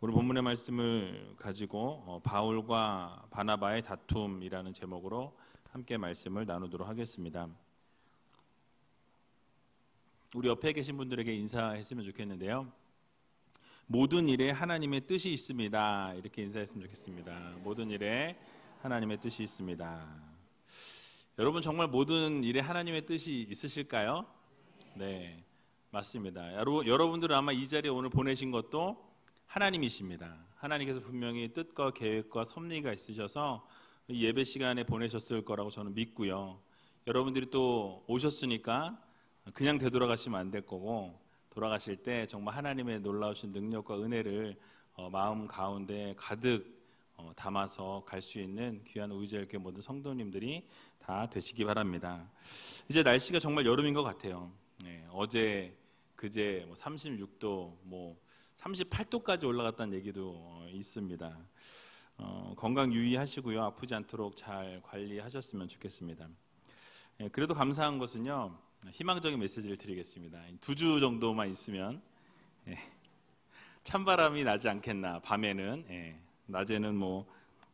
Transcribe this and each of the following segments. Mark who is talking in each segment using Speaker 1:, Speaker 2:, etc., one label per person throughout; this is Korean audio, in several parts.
Speaker 1: 오늘 본문의 말씀을 가지고 바울과 바나바의 다툼이라는 제목으로 함께 말씀을 나누도록 하겠습니다. 우리 옆에 계신 분들에게 인사했으면 좋겠는데요. 모든 일에 하나님의 뜻이 있습니다. 이렇게 인사했으면 좋겠습니다. 모든 일에 하나님의 뜻이 있습니다. 여러분 정말 모든 일에 하나님의 뜻이 있으실까요? 네, 맞습니다. 여러분들은 아마 이 자리에 오늘 보내신 것도 하나님이십니다. 하나님께서 분명히 뜻과 계획과 섭리가 있으셔서 예배 시간에 보내셨을 거라고 저는 믿고요. 여러분들이 또 오셨으니까 그냥 되돌아가시면 안 될 거고, 돌아가실 때 정말 하나님의 놀라우신 능력과 은혜를 마음 가운데 가득 담아서 갈 수 있는 귀한 우이제일교회 모든 성도님들이 다 되시기 바랍니다. 이제 날씨가 정말 여름인 것 같아요. 네, 어제 그제 36도 38도까지 올라갔다는 얘기도 있습니다. 건강 유의하시고요. 아프지 않도록 잘 관리하셨으면 좋겠습니다. 그래도 감사한 것은요, 희망적인 메시지를 드리겠습니다. 2주 정도만 있으면 찬바람이 나지 않겠나. 밤에는, 낮에는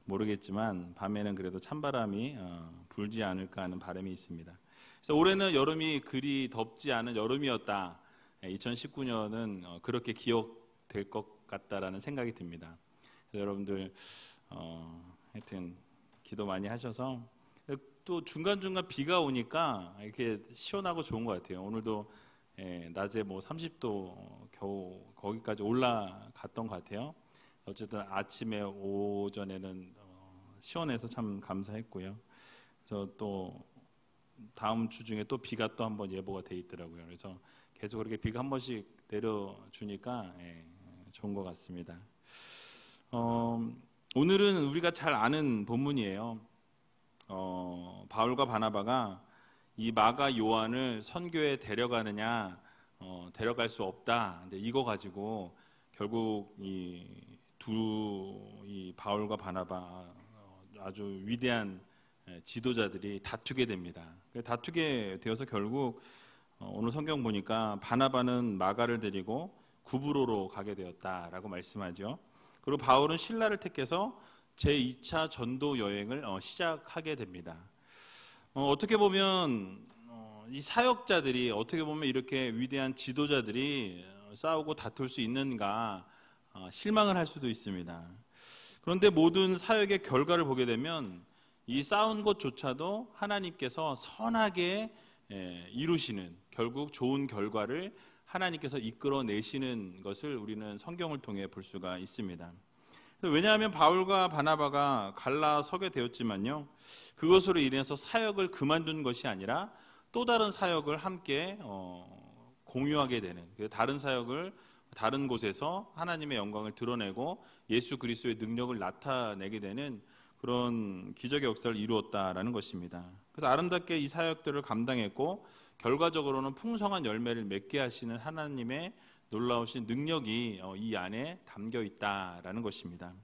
Speaker 1: 모르겠지만 밤에는 그래도 찬바람이 불지 않을까 하는 바람이 있습니다. 그래서 올해는 여름이 그리 덥지 않은 여름이었다. 2019년은 그렇게 기억될 것 같다라는 생각이 듭니다. 여러분들 하여튼 기도 많이 하셔서, 또 중간중간 비가 오니까 이렇게 시원하고 좋은 것 같아요. 오늘도 낮에 30도 겨우 거기까지 올라갔던 것 같아요. 어쨌든 아침에 오전에는 시원해서 참 감사했고요. 그래서 또 다음 주 중에 또 비가 또 한번 예보가 돼 있더라고요. 그래서 계속 그렇게 비가 한 번씩 내려주니까 좋은 것 같습니다. 오늘은 우리가 잘 아는 본문이에요. 바울과 바나바가 이 마가 요한을 선교에 데려가느냐, 데려갈 수 없다. 근데 이거 가지고 결국 이 바울과 바나바 아주 위대한 지도자들이 다투게 됩니다. 다투게 되어서 결국 오늘 성경 보니까 바나바는 마가를 데리고 구브로로 가게 되었다라고 말씀하죠. 그리고 바울은 신라를 택해서 제2차 전도 여행을 시작하게 됩니다. 어떻게 보면 이 사역자들이, 어떻게 보면 이렇게 위대한 지도자들이 싸우고 다툴 수 있는가 실망을 할 수도 있습니다. 그런데 모든 사역의 결과를 보게 되면 이 싸운 것조차도 하나님께서 선하게 이루시는, 결국 좋은 결과를 하나님께서 이끌어내시는 것을 우리는 성경을 통해 볼 수가 있습니다. 왜냐하면 바울과 바나바가 갈라서게 되었지만요, 그것으로 인해서 사역을 그만둔 것이 아니라 또 다른 사역을 함께 공유하게 되는, 다른 사역을 다른 곳에서 하나님의 영광을 드러내고 예수 그리스도의 능력을 나타내게 되는 그런 기적의 역사를 이루었다라는 것입니다. 그래서 아름답게 이 사역들을 감당했고 결과적으로는 풍성한 열매를 맺게 하시는 하나님의 놀라우신 능력이 이 안에 담겨 있다라는 것입니다.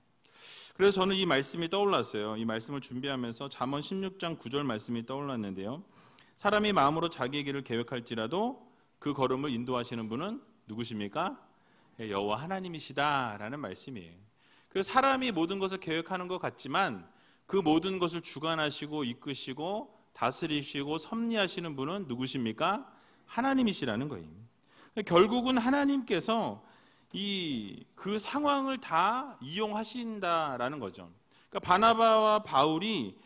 Speaker 1: 그래서 저는 이 말씀이 떠올랐어요. 이 말씀을 준비하면서 잠언 16장 9절 말씀이 떠올랐는데요. 사람이 마음으로 자기의 길을 계획할지라도 그 걸음을 인도하시는 분은 누구십니까? 여호와 하나님이시다라는 말씀이에요. 그래서 사람이 모든 것을 계획하는 것 같지만 그 모든 것을 주관하시고 이끄시고 다스리시고 섭리하시는 분은 누구십니까? 하나님이시라는 거예요. 결국은 하나님께서 그 상황을 다 이용하신다라는 거죠. 그러니까 바나바와 바울이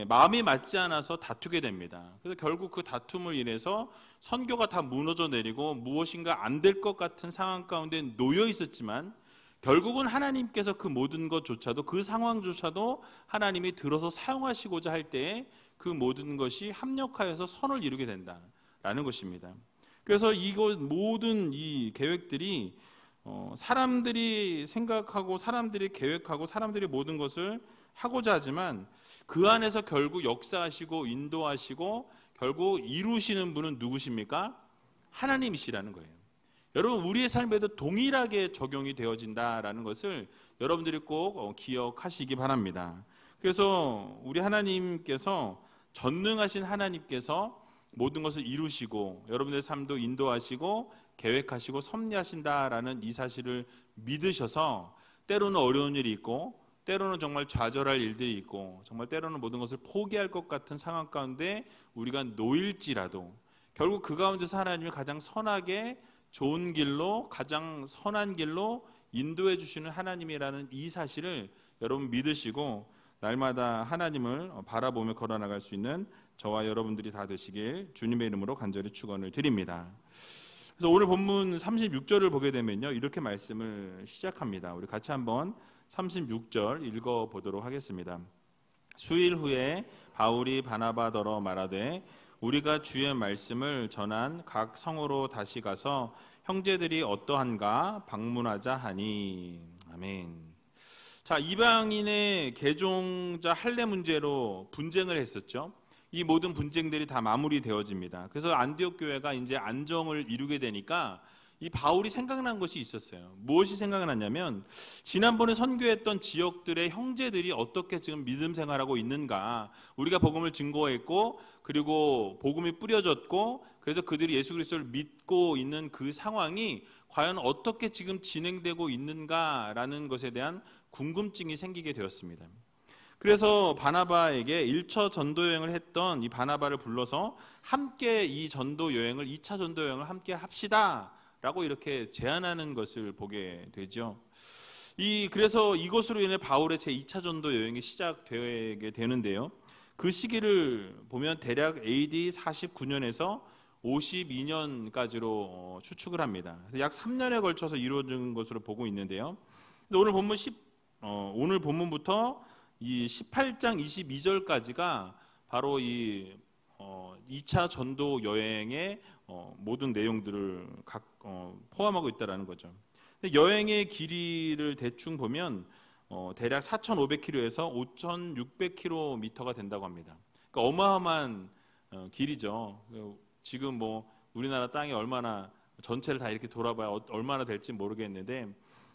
Speaker 1: 마음이 맞지 않아서 다투게 됩니다. 그래서 결국 그 다툼을 인해서 선교가 다 무너져 내리고 무엇인가 안 될 것 같은 상황 가운데 놓여 있었지만 결국은 하나님께서 그 모든 것조차도, 그 상황조차도 하나님이 들어서 사용하시고자 할 때에 그 모든 것이 합력하여서 선을 이루게 된다라는 것입니다. 그래서 이곳 모든 이 계획들이 사람들이 생각하고 사람들이 계획하고 사람들이 모든 것을 하고자 하지만 그 안에서 결국 역사하시고 인도하시고 결국 이루시는 분은 누구십니까? 하나님이시라는 거예요. 여러분, 우리의 삶에도 동일하게 적용이 되어진다라는 것을 여러분들이 꼭 기억하시기 바랍니다. 그래서 우리 하나님께서, 전능하신 하나님께서 모든 것을 이루시고 여러분들의 삶도 인도하시고 계획하시고 섭리하신다라는 이 사실을 믿으셔서 때로는 어려운 일이 있고 때로는 정말 좌절할 일들이 있고 정말 때로는 모든 것을 포기할 것 같은 상황 가운데 우리가 놓일지라도 결국 그 가운데서 하나님이 가장 선하게 좋은 길로 가장 선한 길로 인도해 주시는 하나님이라는 이 사실을 여러분 믿으시고 날마다 하나님을 바라보며 걸어나갈 수 있는 저와 여러분들이 다 되시길 주님의 이름으로 간절히 축원을 드립니다. 그래서 오늘 본문 36절을 보게 되면요, 이렇게 말씀을 시작합니다. 우리 같이 한번 36절 읽어보도록 하겠습니다. 수일 후에 바울이 바나바더러 말하되 우리가 주의 말씀을 전한 각 성으로 다시 가서 형제들이 어떠한가 방문하자 하니. 아멘. 자, 이방인의 개종자 할례 문제로 분쟁을 했었죠. 이 모든 분쟁들이 다 마무리되어집니다. 그래서 안디옥 교회가 이제 안정을 이루게 되니까 이 바울이 생각난 것이 있었어요. 무엇이 생각났냐면 지난번에 선교했던 지역들의 형제들이 어떻게 지금 믿음 생활하고 있는가, 우리가 복음을 증거했고 그리고 복음이 뿌려졌고 그래서 그들이 예수 그리스도를 믿고 있는 그 상황이 과연 어떻게 지금 진행되고 있는가라는 것에 대한 궁금증이 생기게 되었습니다. 그래서 바나바에게 1차 전도 여행을 했던 이 바나바를 불러서 함께 이 전도 여행을 2차 전도 여행을 함께 합시다 라고 이렇게 제안하는 것을 보게 되죠. 그래서 이것으로 인해 바울의 제2차 전도 여행이 시작되게 되는데요. 그 시기를 보면 대략 AD 49년에서 52년까지로 추측을 합니다. 그래서 약 3년에 걸쳐서 이루어진 것으로 보고 있는데요. 오늘 본문부터 이 18장 22절까지가 바로 이 2차 전도 여행의 모든 내용들을 포함하고 있다는 거죠. 여행의 길이를 대충 보면 대략 4,500km에서 5,600km가 된다고 합니다. 그러니까 어마어마한 길이죠. 지금 뭐 우리나라 땅이 얼마나 전체를 다 이렇게 돌아봐야 얼마나 될지 모르겠는데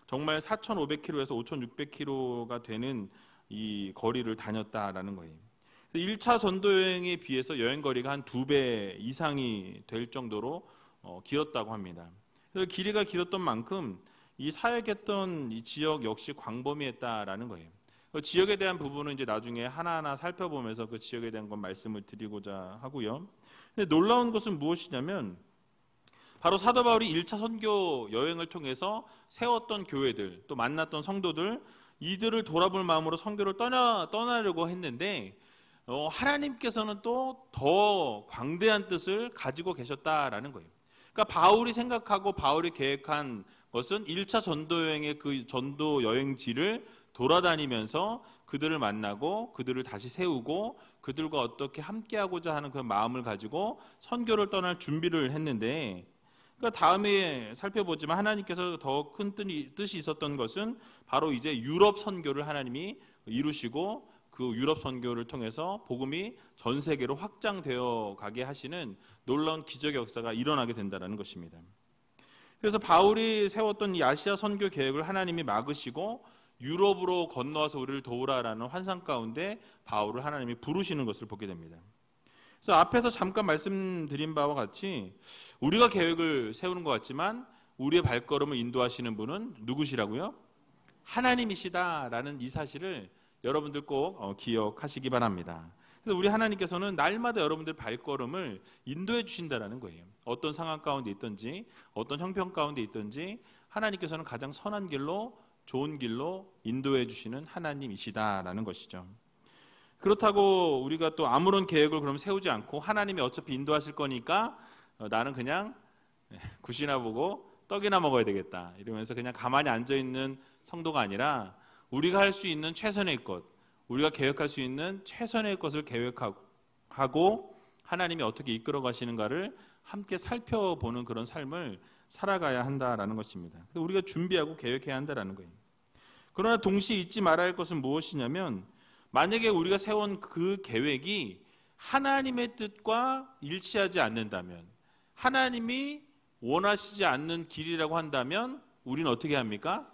Speaker 1: 정말 4,500km에서 5,600km가 되는 이 거리를 다녔다라는 거예요. 1차 전도 여행에 비해서 여행 거리가 한 2배 이상이 될 정도로 길었다고 합니다. 그래서 길이가 길었던 만큼 이 사역했던 이 지역 역시 광범위했다라는 거예요. 그 지역에 대한 부분은 이제 나중에 하나하나 살펴보면서 그 지역에 대한 건 말씀을 드리고자 하고요. 근데 놀라운 것은 무엇이냐면 바로 사도 바울이 1차 선교 여행을 통해서 세웠던 교회들, 또 만났던 성도들, 이들을 돌아볼 마음으로 선교를 떠나려고 했는데 하나님께서는 또 더 광대한 뜻을 가지고 계셨다라는 거예요. 그러니까 바울이 생각하고 바울이 계획한 것은 1차 전도 여행의 그 전도 여행지를 돌아다니면서 그들을 만나고 그들을 다시 세우고 그들과 어떻게 함께하고자 하는 그 마음을 가지고 선교를 떠날 준비를 했는데, 그러니까 다음에 살펴보지만 하나님께서 더 큰 뜻이 있었던 것은 바로 이제 유럽 선교를 하나님이 이루시고 그 유럽 선교를 통해서 복음이 전 세계로 확장되어 가게 하시는 놀라운 기적의 역사가 일어나게 된다는 것입니다. 그래서 바울이 세웠던 이 아시아 선교 계획을 하나님이 막으시고 유럽으로 건너와서 우리를 도우라라는 환상 가운데 바울을 하나님이 부르시는 것을 보게 됩니다. 그래서 앞에서 잠깐 말씀드린 바와 같이 우리가 계획을 세우는 것 같지만 우리의 발걸음을 인도하시는 분은 누구시라고요? 하나님이시다라는 이 사실을 여러분들 꼭 기억하시기 바랍니다. 그래서 우리 하나님께서는 날마다 여러분들 발걸음을 인도해 주신다라는 거예요. 어떤 상황 가운데 있든지 어떤 형편 가운데 있든지 하나님께서는 가장 선한 길로 좋은 길로 인도해 주시는 하나님이시다라는 것이죠. 그렇다고 우리가 또 아무런 계획을 그럼 세우지 않고 하나님이 어차피 인도하실 거니까 나는 그냥 굿이나 보고 떡이나 먹어야 되겠다 이러면서 그냥 가만히 앉아있는 성도가 아니라 우리가 할 수 있는 최선의 것, 우리가 계획할 수 있는 최선의 것을 계획하고 하나님이 어떻게 이끌어 가시는가를 함께 살펴보는 그런 삶을 살아가야 한다라는 것입니다. 우리가 준비하고 계획해야 한다라는 거예요. 그러나 동시에 잊지 말아야 할 것은 무엇이냐면 만약에 우리가 세운 그 계획이 하나님의 뜻과 일치하지 않는다면, 하나님이 원하시지 않는 길이라고 한다면 우리는 어떻게 합니까?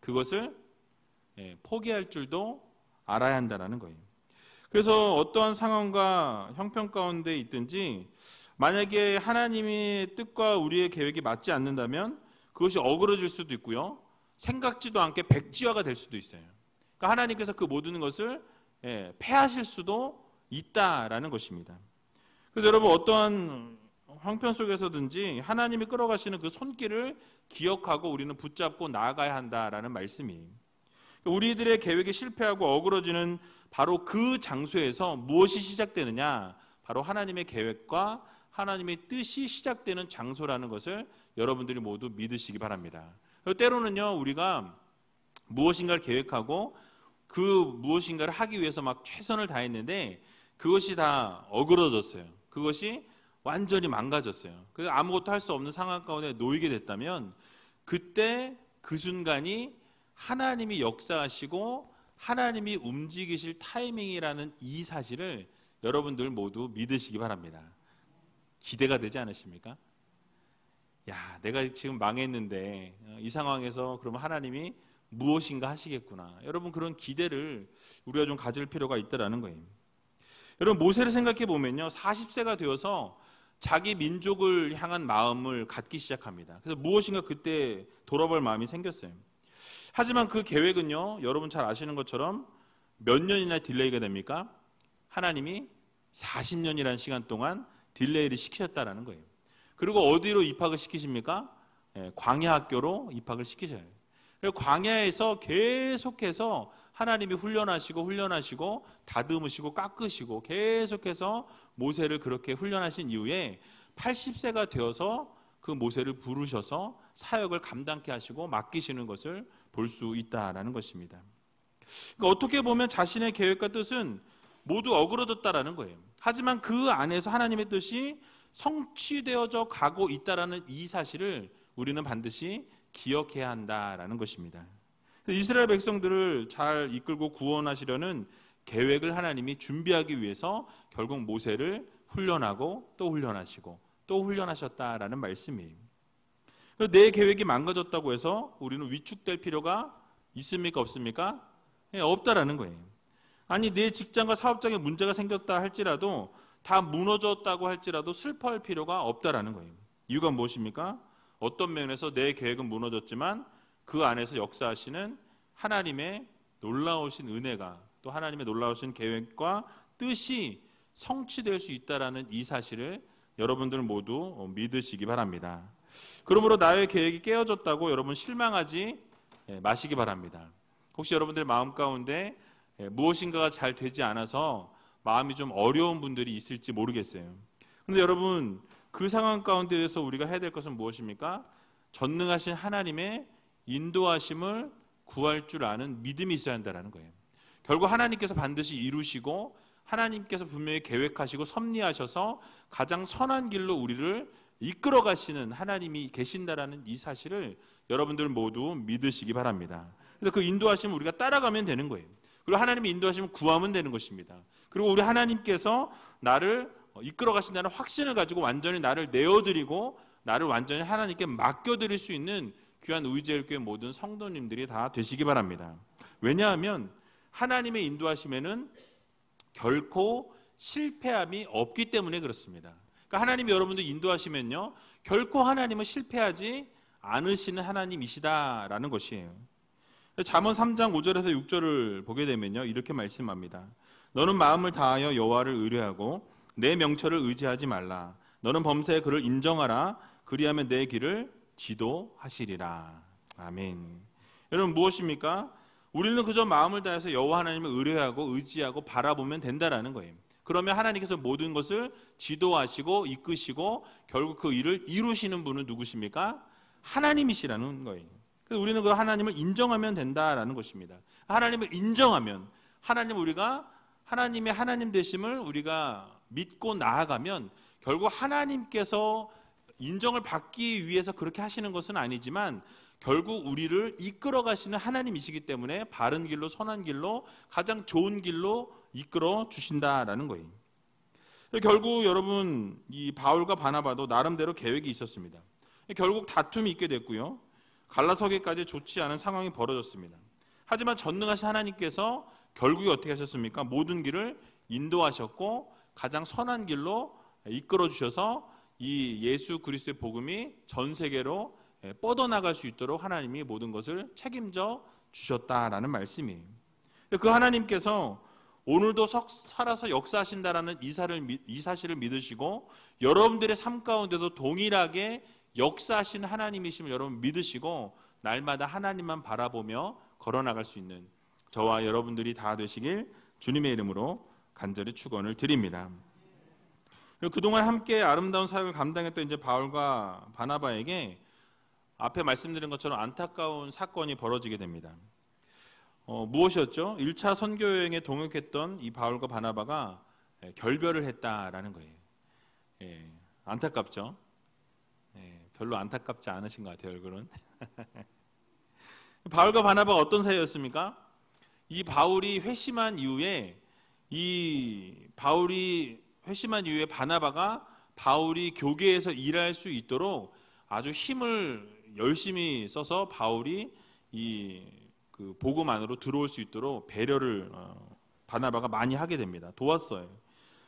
Speaker 1: 그것을 포기할 줄도 알아야 한다는 거예요. 그래서 어떠한 상황과 형편 가운데 있든지 만약에 하나님의 뜻과 우리의 계획이 맞지 않는다면 그것이 어그러질 수도 있고요. 생각지도 않게 백지화가 될 수도 있어요. 그러니까 하나님께서 그 모든 것을 패하실 수도 있다라는 것입니다. 그래서 여러분 어떠한 형편 속에서든지 하나님이 끌어가시는 그 손길을 기억하고 우리는 붙잡고 나아가야 한다라는 말씀이에요. 우리들의 계획이 실패하고 어그러지는 바로 그 장소에서 무엇이 시작되느냐? 바로 하나님의 계획과 하나님의 뜻이 시작되는 장소라는 것을 여러분들이 모두 믿으시기 바랍니다. 때로는요, 우리가 무엇인가를 계획하고 그 무엇인가를 하기 위해서 막 최선을 다했는데 그것이 다 어그러졌어요. 그것이 완전히 망가졌어요. 그래서 아무것도 할 수 없는 상황 가운데 놓이게 됐다면 그때 그 순간이 하나님이 역사하시고 하나님이 움직이실 타이밍이라는 이 사실을 여러분들 모두 믿으시기 바랍니다. 기대가 되지 않으십니까? 야, 내가 지금 망했는데 이 상황에서 그러면 하나님이 무엇인가 하시겠구나. 여러분 그런 기대를 우리가 좀 가질 필요가 있다라는 거예요. 여러분 모세를 생각해 보면요, 40세가 되어서 자기 민족을 향한 마음을 갖기 시작합니다. 그래서 무엇인가 그때 돌아볼 마음이 생겼어요. 하지만 그 계획은요, 여러분 잘 아시는 것처럼 몇 년이나 딜레이가 됩니까? 하나님이 40년이라는 시간 동안 딜레이를 시키셨다라는 거예요. 그리고 어디로 입학을 시키십니까? 광야 학교로 입학을 시키셔요. 광야에서 계속해서 하나님이 훈련하시고 다듬으시고 깎으시고 계속해서 모세를 그렇게 훈련하신 이후에 80세가 되어서 그 모세를 부르셔서 사역을 감당케 하시고 맡기시는 것을 볼 수 있다라는 것입니다. 그러니까 어떻게 보면 자신의 계획과 뜻은 모두 어그러졌다라는 거예요. 하지만 그 안에서 하나님의 뜻이 성취되어져 가고 있다라는 이 사실을 우리는 반드시 기억해야 한다라는 것입니다. 이스라엘 백성들을 잘 이끌고 구원하시려는 계획을 하나님이 준비하기 위해서 결국 모세를 훈련하고 또 훈련하시고 또 훈련하셨다라는 말씀이에요. 내 계획이 망가졌다고 해서 우리는 위축될 필요가 있습니까? 없습니까? 없다라는 거예요. 아니 내 직장과 사업장에 문제가 생겼다 할지라도 다 무너졌다고 할지라도 슬퍼할 필요가 없다라는 거예요. 이유가 무엇입니까? 어떤 면에서 내 계획은 무너졌지만 그 안에서 역사하시는 하나님의 놀라우신 은혜가 또 하나님의 놀라우신 계획과 뜻이 성취될 수 있다라는 이 사실을 여러분들 모두 믿으시기 바랍니다. 그러므로 나의 계획이 깨어졌다고 여러분 실망하지 마시기 바랍니다. 혹시 여러분들 마음 가운데 무엇인가가 잘 되지 않아서 마음이 좀 어려운 분들이 있을지 모르겠어요. 그런데 여러분 그 상황 가운데에서 우리가 해야 될 것은 무엇입니까? 전능하신 하나님의 인도하심을 구할 줄 아는 믿음이 있어야 한다는 거예요. 결국 하나님께서 반드시 이루시고 하나님께서 분명히 계획하시고 섭리하셔서 가장 선한 길로 우리를 이끌어 가시는 하나님이 계신다라는 이 사실을 여러분들 모두 믿으시기 바랍니다. 그래서 그 인도하심을 우리가 따라가면 되는 거예요. 그리고 하나님의 인도하심을 구하면 되는 것입니다. 그리고 우리 하나님께서 나를 이끌어 가신다는 확신을 가지고 완전히 나를 내어드리고 나를 완전히 하나님께 맡겨드릴 수 있는 귀한 의제일교회 모든 성도님들이 다 되시기 바랍니다. 왜냐하면 하나님의 인도하심에는 결코 실패함이 없기 때문에 그렇습니다. 그러니까 하나님이 여러분들 인도하시면요, 결코 하나님은 실패하지 않으시는 하나님이시다라는 것이에요. 잠언 3장 5절에서 6절을 보게 되면요, 이렇게 말씀합니다. 너는 마음을 다하여 여호와를 의뢰하고 내 명철을 의지하지 말라. 너는 범사에 그를 인정하라. 그리하면 내 길을 지도하시리라. 아멘. 여러분 무엇입니까? 우리는 그저 마음을 다해서 여호와 하나님을 의뢰하고 의지하고 바라보면 된다라는 거예요. 그러면 하나님께서 모든 것을 지도하시고 이끄시고 결국 그 일을 이루시는 분은 누구십니까? 하나님이시라는 거예요. 그래서 우리는 그 하나님을 인정하면 된다라는 것입니다. 하나님을 인정하면 우리가 하나님의 하나님 되심을 우리가 믿고 나아가면 결국 하나님께서 인정을 받기 위해서 그렇게 하시는 것은 아니지만 결국 우리를 이끌어 가시는 하나님이시기 때문에 바른 길로 선한 길로 가장 좋은 길로 이끌어 주신다라는 거예요. 결국 여러분 이 바울과 바나바도 나름대로 계획이 있었습니다. 결국 다툼이 있게 됐고요. 갈라서기까지 좋지 않은 상황이 벌어졌습니다. 하지만 전능하신 하나님께서 결국에 어떻게 하셨습니까? 모든 길을 인도하셨고 가장 선한 길로 이끌어 주셔서 이 예수 그리스도의 복음이 전 세계로 뻗어나갈 수 있도록 하나님이 모든 것을 책임져 주셨다라는 말씀이에요. 그 하나님께서 오늘도 살아서 역사하신다라는 이 사실을 믿으시고 여러분들의 삶 가운데도 동일하게 역사하신 하나님이심을 여러분 믿으시고 날마다 하나님만 바라보며 걸어나갈 수 있는 저와 여러분들이 다 되시길 주님의 이름으로 간절히 축원을 드립니다. 그동안 함께 아름다운 사역을 감당했던 이제 바울과 바나바에게 앞에 말씀드린 것처럼 안타까운 사건이 벌어지게 됩니다. 무엇이었죠? 1차 선교 여행에 동역했던 이 바울과 바나바가 결별을 했다라는 거예요. 안타깝죠? 별로 안타깝지 않으신 것 같아요, 얼굴은. 바울과 바나바가 어떤 사이였습니까? 이 바울이 회심한 이후에 바나바가 바울이 교계에서 일할 수 있도록 아주 힘을 열심히 써서 바울이 그 복음 안으로 들어올 수 있도록 배려를 바나바가 많이 하게 됩니다. 도왔어요.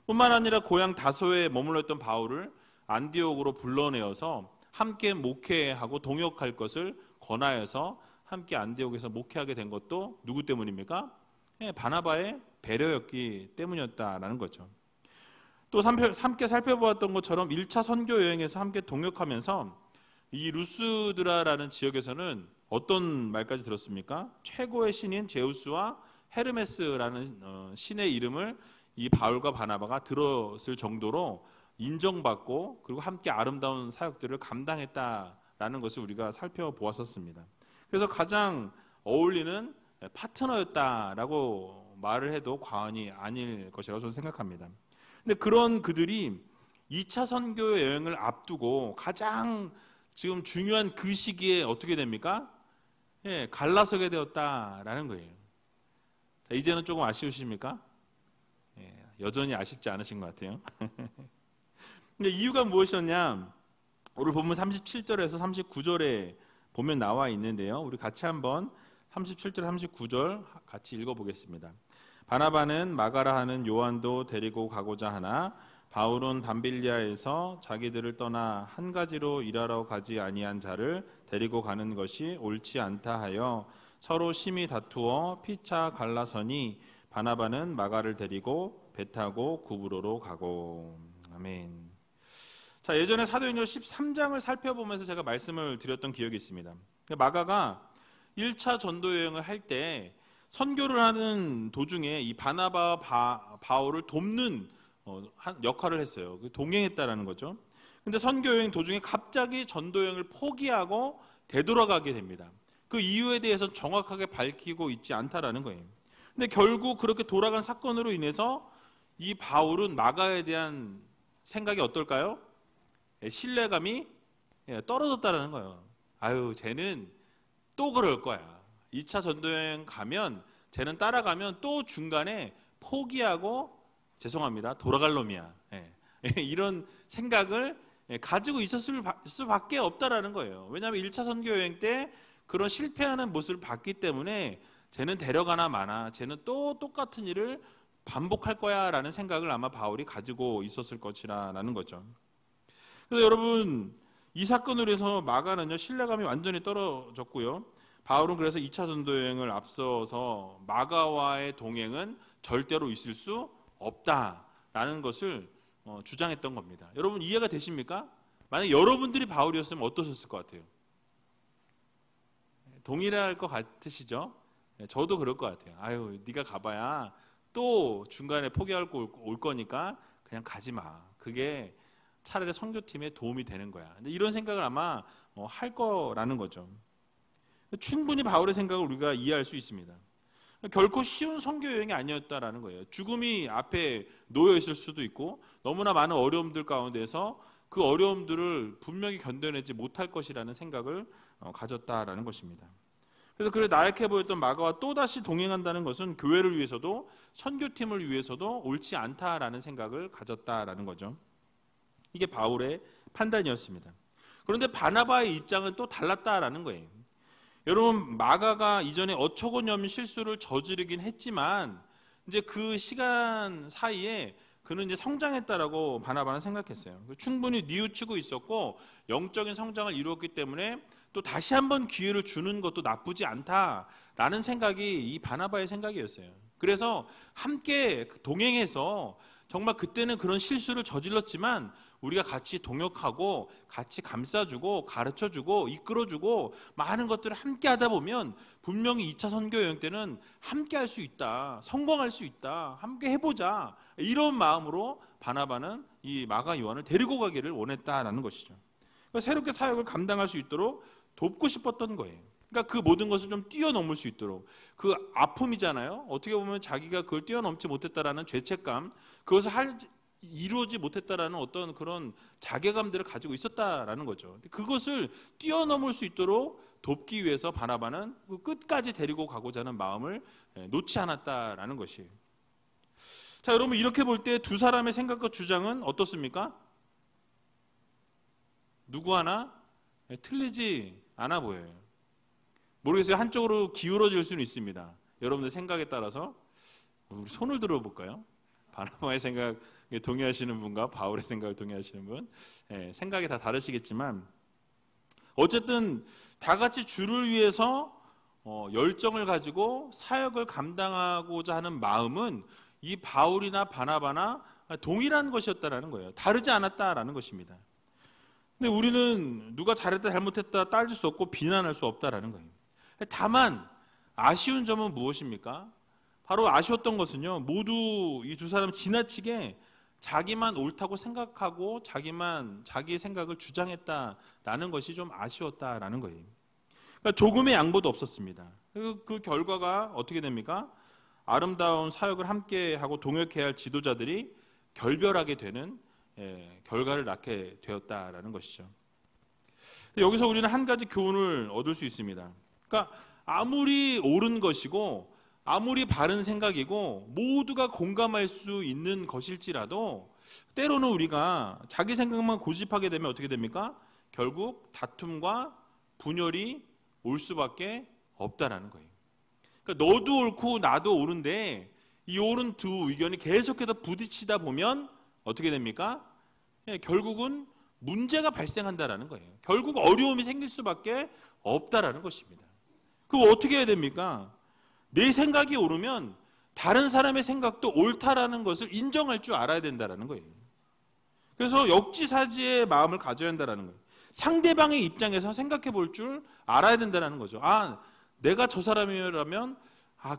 Speaker 1: 뿐만 아니라 고향 다소에 머물러 있던 바울을 안디옥으로 불러내어서 함께 목회하고 동역할 것을 권하여서 함께 안디옥에서 목회하게 된 것도 누구 때문입니까? 바나바의 배려였기 때문이었다라는 거죠. 또 함께 살펴보았던 것처럼 1차 선교 여행에서 함께 동역하면서 이 루스드라라는 지역에서는 어떤 말까지 들었습니까? 최고의 신인 제우스와 헤르메스라는 신의 이름을 이 바울과 바나바가 들었을 정도로 인정받고 그리고 함께 아름다운 사역들을 감당했다라는 것을 우리가 살펴보았었습니다. 그래서 가장 어울리는 파트너였다라고 말을 해도 과언이 아닐 것이라고 저는 생각합니다. 근데 그런 그들이 2차 선교 여행을 앞두고 가장 지금 중요한 그 시기에 어떻게 됩니까? 갈라서게 되었다라는 거예요. 자, 이제는 조금 아쉬우십니까? 여전히 아쉽지 않으신 것 같아요. 근데 이유가 무엇이었냐? 오늘 본문 37절에서 39절에 보면 나와 있는데요. 우리 같이 한번 37절, 39절 같이 읽어보겠습니다. 바나바는 마가라 하는 요한도 데리고 가고자 하나 바울은 밤빌리아에서 자기들을 떠나 한 가지로 일하러 가지 아니한 자를 데리고 가는 것이 옳지 않다 하여 서로 심히 다투어 피차 갈라서니 바나바는 마가를 데리고 배 타고 구브로로 가고. 아멘. 자, 예전에 사도행전 13장을 살펴보면서 제가 말씀을 드렸던 기억이 있습니다. 마가가 1차 전도 여행을 할 때 선교를 하는 도중에 이 바나바와 바울을 돕는 역할을 했어요. 동행했다라는 거죠. 근데 선교 여행 도중에 갑자기 전도 여행을 포기하고 되돌아가게 됩니다. 그 이유에 대해서 정확하게 밝히고 있지 않다라는 거예요. 근데 결국 그렇게 돌아간 사건으로 인해서 이 바울은 마가에 대한 생각이 어떨까요? 신뢰감이 떨어졌다라는 거예요. 아유, 쟤는 또 그럴 거야. 2차 전도여행 가면 쟤는 따라가면 또 중간에 포기하고 죄송합니다. 돌아갈 놈이야. 이런 생각을 가지고 있었을 수밖에 없다라는 거예요. 왜냐하면 1차 선교여행 때 그런 실패하는 모습을 봤기 때문에 쟤는 데려가나 마나 쟤는 또 똑같은 일을 반복할 거야 라는 생각을 아마 바울이 가지고 있었을 것이라는 거죠. 그래서 여러분 이 사건으로 해서 마가는요 신뢰감이 완전히 떨어졌고요. 바울은 그래서 2차 전도여행을 앞서서 마가와의 동행은 절대로 있을 수 없다라는 것을 주장했던 겁니다. 여러분 이해가 되십니까? 만약 여러분들이 바울이었으면 어떠셨을 것 같아요? 동일할 것 같으시죠? 저도 그럴 것 같아요. 아유, 네가 가봐야 또 중간에 포기할 거 올 거니까 그냥 가지 마. 그게 차라리 선교팀에 도움이 되는 거야. 근데 이런 생각을 아마 할 거라는 거죠. 충분히 바울의 생각을 우리가 이해할 수 있습니다. 결코 쉬운 선교 여행이 아니었다라는 거예요. 죽음이 앞에 놓여 있을 수도 있고 너무나 많은 어려움들 가운데서 그 어려움들을 분명히 견뎌내지 못할 것이라는 생각을 가졌다라는 것입니다. 그래서 그래 나약해 보였던 마가와 또다시 동행한다는 것은 교회를 위해서도 선교팀을 위해서도 옳지 않다라는 생각을 가졌다라는 거죠. 이게 바울의 판단이었습니다. 그런데 바나바의 입장은 또 달랐다라는 거예요. 여러분 마가가 이전에 어처구니 없는 실수를 저지르긴 했지만 이제 그 시간 사이에 그는 이제 성장했다라고 바나바는 생각했어요. 충분히 뉘우치고 있었고 영적인 성장을 이루었기 때문에 또 다시 한번 기회를 주는 것도 나쁘지 않다라는 생각이 이 바나바의 생각이었어요. 그래서 함께 동행해서 정말 그때는 그런 실수를 저질렀지만 우리가 같이 동역하고 같이 감싸주고 가르쳐주고 이끌어주고 많은 것들을 함께 하다 보면 분명히 2차 선교 여행 때는 함께 할 수 있다, 성공할 수 있다, 함께 해보자, 이런 마음으로 바나바는 이 마가 요한을 데리고 가기를 원했다라는 것이죠. 그러니까 새롭게 사역을 감당할 수 있도록 돕고 싶었던 거예요. 그러니까 그 모든 것을 좀 뛰어넘을 수 있도록, 그 아픔이잖아요. 어떻게 보면 자기가 그걸 뛰어넘지 못했다라는 죄책감, 그것을 이루어지 못했다라는 어떤 그런 자괴감들을 가지고 있었다라는 거죠. 그것을 뛰어넘을 수 있도록 돕기 위해서 바나바는 끝까지 데리고 가고자 하는 마음을 놓지 않았다라는 것이에요. 자, 여러분, 이렇게 볼 때 두 사람의 생각과 주장은 어떻습니까? 누구 하나 틀리지 않아 보여요. 모르겠어요. 한쪽으로 기울어질 수는 있습니다. 여러분들 생각에 따라서. 우리 손을 들어볼까요? 바나바의 생각에 동의하시는 분과 바울의 생각을 동의하시는 분, 생각이 다 다르시겠지만 어쨌든 다 같이 주를 위해서 열정을 가지고 사역을 감당하고자 하는 마음은 이 바울이나 바나바나 동일한 것이었다라는 거예요. 다르지 않았다라는 것입니다. 근데 우리는 누가 잘했다 잘못했다 따질 수 없고 비난할 수 없다라는 거예요. 다만 아쉬운 점은 무엇입니까? 바로 아쉬웠던 것은요, 모두 이 두 사람 지나치게 자기만 옳다고 생각하고 자기의 생각을 주장했다라는 것이 좀 아쉬웠다라는 거예요. 그러니까 조금의 양보도 없었습니다. 그 결과가 어떻게 됩니까? 아름다운 사역을 함께하고 동역해야 할 지도자들이 결별하게 되는 결과를 낳게 되었다라는 것이죠. 여기서 우리는 한 가지 교훈을 얻을 수 있습니다. 그러니까 아무리 옳은 것이고 아무리 바른 생각이고 모두가 공감할 수 있는 것일지라도 때로는 우리가 자기 생각만 고집하게 되면 어떻게 됩니까? 결국 다툼과 분열이 올 수밖에 없다라는 거예요. 그러니까 너도 옳고 나도 옳은데 이 옳은 두 의견이 계속해서 부딪히다 보면 어떻게 됩니까? 결국은 문제가 발생한다라는 거예요. 결국 어려움이 생길 수밖에 없다라는 것입니다. 그거 어떻게 해야 됩니까? 내 생각이 옳으면 다른 사람의 생각도 옳다라는 것을 인정할 줄 알아야 된다라는 거예요. 그래서 역지사지의 마음을 가져야 한다라는 거예요. 상대방의 입장에서 생각해 볼 줄 알아야 된다라는 거죠. 아, 내가 저 사람이라면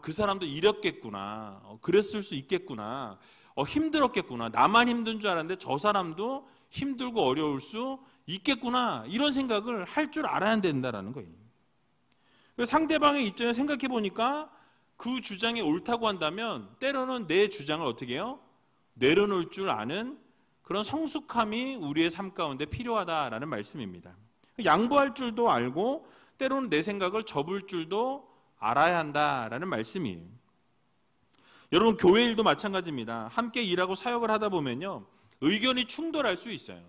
Speaker 1: 그 사람도 이랬겠구나. 그랬을 수 있겠구나. 힘들었겠구나. 나만 힘든 줄 알았는데 저 사람도 힘들고 어려울 수 있겠구나. 이런 생각을 할 줄 알아야 된다라는 거예요. 상대방의 입장에 생각해 보니까 그 주장이 옳다고 한다면 때로는 내 주장을 어떻게 해요? 내려놓을 줄 아는 그런 성숙함이 우리의 삶 가운데 필요하다라는 말씀입니다. 양보할 줄도 알고 때로는 내 생각을 접을 줄도 알아야 한다라는 말씀이에요. 여러분, 교회 일도 마찬가지입니다. 함께 일하고 사역을 하다 보면요, 의견이 충돌할 수 있어요.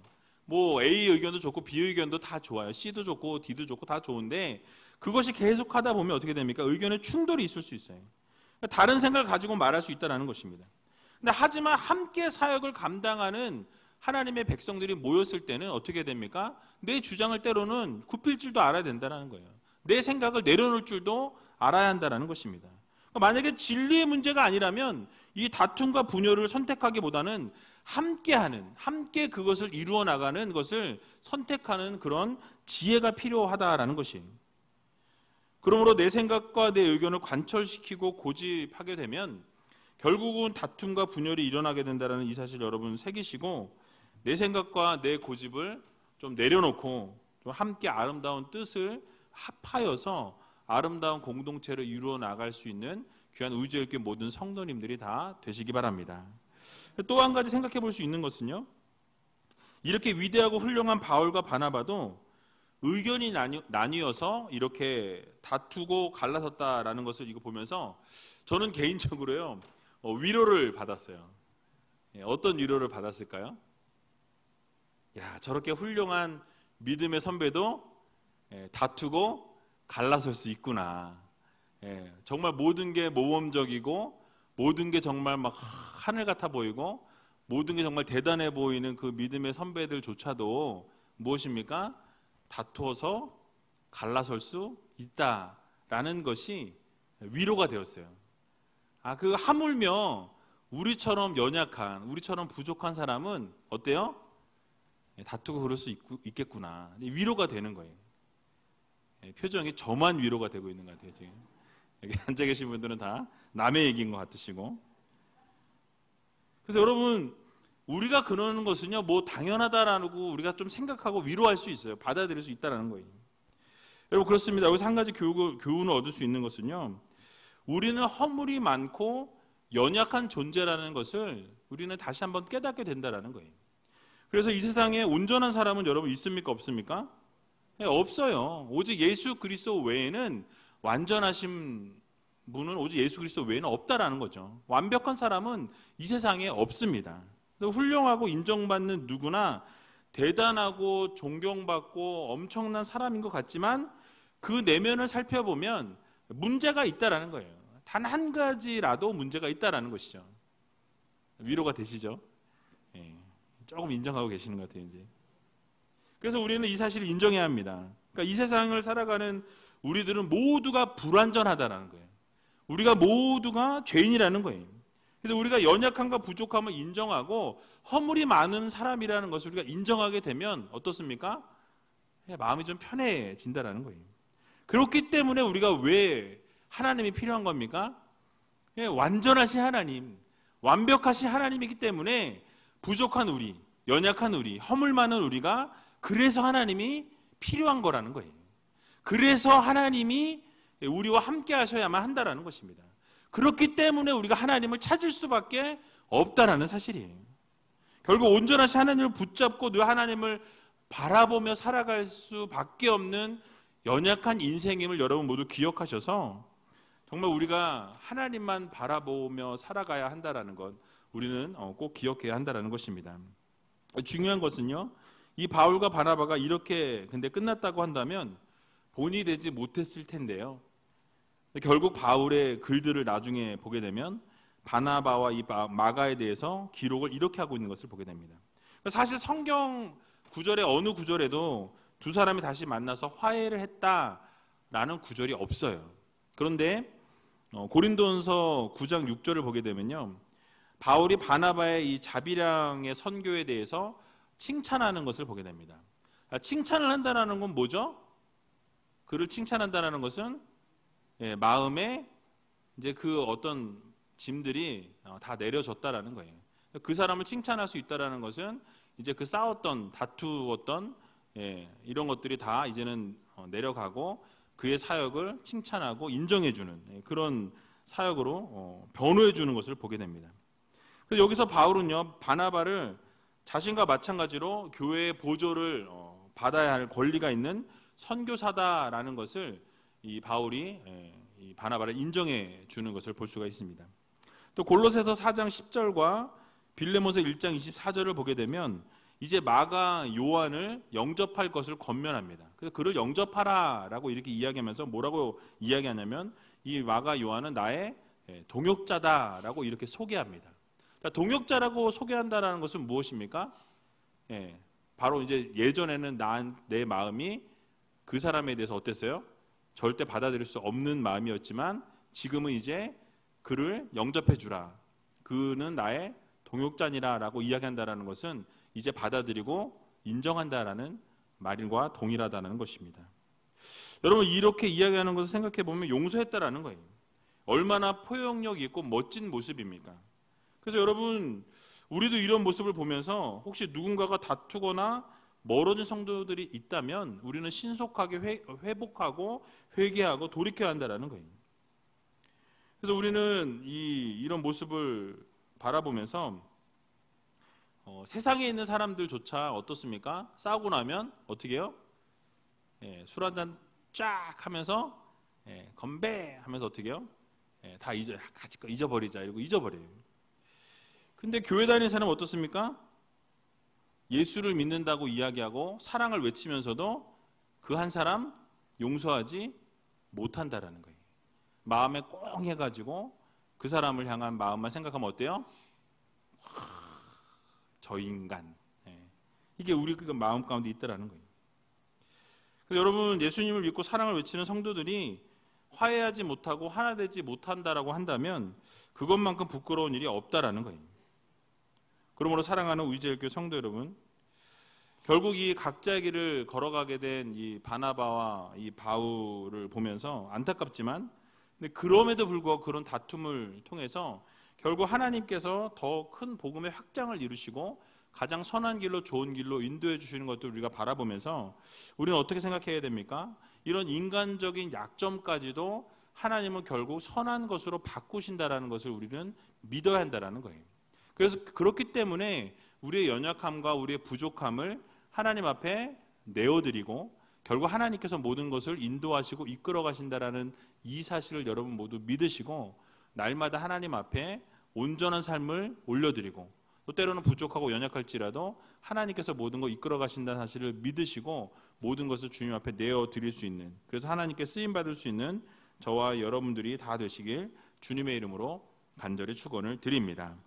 Speaker 1: 뭐 A 의견도 좋고 B 의견도 다 좋아요. C도 좋고 D도 좋고 다 좋은데 그것이 계속 하다 보면 어떻게 됩니까? 의견의 충돌이 있을 수 있어요. 다른 생각을 가지고 말할 수 있다는 것입니다. 근데 하지만 함께 사역을 감당하는 하나님의 백성들이 모였을 때는 어떻게 됩니까? 내 주장을 때로는 굽힐 줄도 알아야 된다는 거예요. 내 생각을 내려놓을 줄도 알아야 한다는 것입니다. 만약에 진리의 문제가 아니라면 이 다툼과 분열을 선택하기보다는 함께 그것을 이루어 나가는 것을 선택하는 그런 지혜가 필요하다라는 것이에요. 그러므로 내 생각과 내 의견을 관철시키고 고집하게 되면 결국은 다툼과 분열이 일어나게 된다는 이 사실 여러분 새기시고, 내 생각과 내 고집을 좀 내려놓고 좀 함께 아름다운 뜻을 합하여서 아름다운 공동체를 이루어 나갈 수 있는 귀한 의지있게 모든 성도님들이 다 되시기 바랍니다. 또 한 가지 생각해 볼 수 있는 것은요, 이렇게 위대하고 훌륭한 바울과 바나바도 의견이 나뉘어서 이렇게 다투고 갈라섰다라는 것을 이거 보면서 저는 개인적으로요, 위로를 받았어요. 어떤 위로를 받았을까요? 야, 저렇게 훌륭한 믿음의 선배도 다투고 갈라설 수 있구나. 정말 모든 게 모험적이고 모든 게 정말 막 하늘 같아 보이고 모든 게 정말 대단해 보이는 그 믿음의 선배들조차도 무엇입니까? 다투어서 갈라설 수 있다라는 것이 위로가 되었어요. 그 하물며 우리처럼 연약한, 우리처럼 부족한 사람은 어때요? 다투고 그럴 수 있겠구나. 위로가 되는 거예요. 표정이 저만 위로가 되고 있는 것 같아요, 지금. 여기 앉아 계신 분들은 다 남의 얘기인 것 같으시고. 그래서 여러분, 우리가 그러는 것은요, 뭐 당연하다라고 우리가 좀 생각하고 위로할 수 있어요. 받아들일 수 있다라는 거예요. 여러분, 그렇습니다. 여기서 한 가지 교훈을 얻을 수 있는 것은요, 우리는 허물이 많고 연약한 존재라는 것을 우리는 다시 한번 깨닫게 된다라는 거예요. 그래서 이 세상에 온전한 사람은 여러분 있습니까? 없습니까? 네, 없어요. 오직 예수 그리스도 외에는, 완전하신 분은 오직 예수 그리스도 외에는 없다라는 거죠. 완벽한 사람은 이 세상에 없습니다. 훌륭하고 인정받는 누구나 대단하고 존경받고 엄청난 사람인 것 같지만 그 내면을 살펴보면 문제가 있다라는 거예요. 단 한 가지라도 문제가 있다라는 것이죠. 위로가 되시죠? 조금 인정하고 계시는 것 같아요, 이제. 그래서 우리는 이 사실을 인정해야 합니다. 그러니까 이 세상을 살아가는 우리들은 모두가 불완전하다라는 거예요. 우리가 모두가 죄인이라는 거예요. 그래서 우리가 연약함과 부족함을 인정하고 허물이 많은 사람이라는 것을 우리가 인정하게 되면 어떻습니까? 마음이 좀 편해진다라는 거예요. 그렇기 때문에 우리가 왜 하나님이 필요한 겁니까? 완전하신 하나님, 완벽하신 하나님이기 때문에 부족한 우리, 연약한 우리, 허물 많은 우리가, 그래서 하나님이 필요한 거라는 거예요. 그래서 하나님이 우리와 함께 하셔야만 한다라는 것입니다. 그렇기 때문에 우리가 하나님을 찾을 수밖에 없다라는 사실이에요. 결국 온전하신 하나님을 붙잡고 늘 하나님을 바라보며 살아갈 수밖에 없는 연약한 인생임을 여러분 모두 기억하셔서 정말 우리가 하나님만 바라보며 살아가야 한다라는 것, 우리는 꼭 기억해야 한다라는 것입니다. 중요한 것은요, 이 바울과 바나바가 이렇게 근데 끝났다고 한다면 본이 되지 못했을 텐데요. 결국 바울의 글들을 나중에 보게 되면 바나바와 이 마가에 대해서 기록을 이렇게 하고 있는 것을 보게 됩니다. 사실 성경 구절의 어느 구절에도 두 사람이 다시 만나서 화해를 했다라는 구절이 없어요. 그런데 고린도전서 9장 6절을 보게 되면요, 바울이 바나바의 이 자비량의 선교에 대해서 칭찬하는 것을 보게 됩니다. 칭찬을 한다는 건 뭐죠? 그를 칭찬한다는 것은 마음에 이제 그 어떤 짐들이 다 내려졌다라는 거예요. 그 사람을 칭찬할 수 있다라는 것은 이제 그 싸웠던, 다투었던 이런 것들이 다 이제는 내려가고 그의 사역을 칭찬하고 인정해주는 그런 사역으로 변호해주는 것을 보게 됩니다. 그래서 여기서 바울은요, 바나바를 자신과 마찬가지로 교회의 보조를 받아야 할 권리가 있는 선교사다라는 것을 이 바울이 이 바나바를 인정해 주는 것을 볼 수가 있습니다. 또 골로새서 4장 10절과 빌레몬서 1장 24절을 보게 되면 이제 마가 요한을 영접할 것을 권면합니다. 그래서 그를 영접하라라고 이렇게 이야기하면서 뭐라고 이야기하냐면 이 마가 요한은 나의 동역자다라고 이렇게 소개합니다. 동역자라고 소개한다라는 것은 무엇입니까? 바로 이제 예전에는 내 마음이 그 사람에 대해서 어땠어요? 절대 받아들일 수 없는 마음이었지만 지금은 이제 그를 영접해 주라. 그는 나의 동역자니라라고 이야기한다라는 것은 이제 받아들이고 인정한다라는 말과 동일하다는 것입니다. 여러분, 이렇게 이야기하는 것을 생각해 보면 용서했다라는 거예요. 얼마나 포용력 있고 멋진 모습입니까? 그래서 여러분, 우리도 이런 모습을 보면서 혹시 누군가가 다투거나 멀어진 성도들이 있다면 우리는 신속하게 회복하고 회개하고 돌이켜야 한다는 거예요. 그래서 우리는 이런 모습을 바라보면서 세상에 있는 사람들조차 어떻습니까? 싸우고 나면 어떻게 해요? 술 한잔 쫙 하면서 건배 하면서 어떻게 해요? 다 같이 잊어버리자 이러고 잊어버려요. 근데 교회 다니는 사람은 어떻습니까? 예수를 믿는다고 이야기하고 사랑을 외치면서도 그 한 사람 용서하지 못한다라는 거예요. 마음에 꽁 해가지고 그 사람을 향한 마음만 생각하면 어때요? 저 인간. 이게 우리 그 마음 가운데 있다라는 거예요. 그래서 여러분, 예수님을 믿고 사랑을 외치는 성도들이 화해하지 못하고 하나 되지 못한다라고 한다면 그것만큼 부끄러운 일이 없다라는 거예요. 그러므로 사랑하는 우리제일교회 성도 여러분, 결국 이 각자의 길을 걸어가게 된 이 바나바와 이 바울을 보면서 안타깝지만, 근데 그럼에도 불구하고 그런 다툼을 통해서 결국 하나님께서 더 큰 복음의 확장을 이루시고 가장 선한 길로 좋은 길로 인도해 주시는 것들 우리가 바라보면서 우리는 어떻게 생각해야 됩니까? 이런 인간적인 약점까지도 하나님은 결국 선한 것으로 바꾸신다라는 것을 우리는 믿어야 한다라는 거예요. 그래서 그렇기 때문에 우리의 연약함과 우리의 부족함을 하나님 앞에 내어드리고 결국 하나님께서 모든 것을 인도하시고 이끌어 가신다라는 이 사실을 여러분 모두 믿으시고 날마다 하나님 앞에 온전한 삶을 올려드리고 또 때로는 부족하고 연약할지라도 하나님께서 모든 걸 이끌어 가신다는 사실을 믿으시고 모든 것을 주님 앞에 내어드릴 수 있는, 그래서 하나님께 쓰임받을 수 있는 저와 여러분들이 다 되시길 주님의 이름으로 간절히 축원을 드립니다.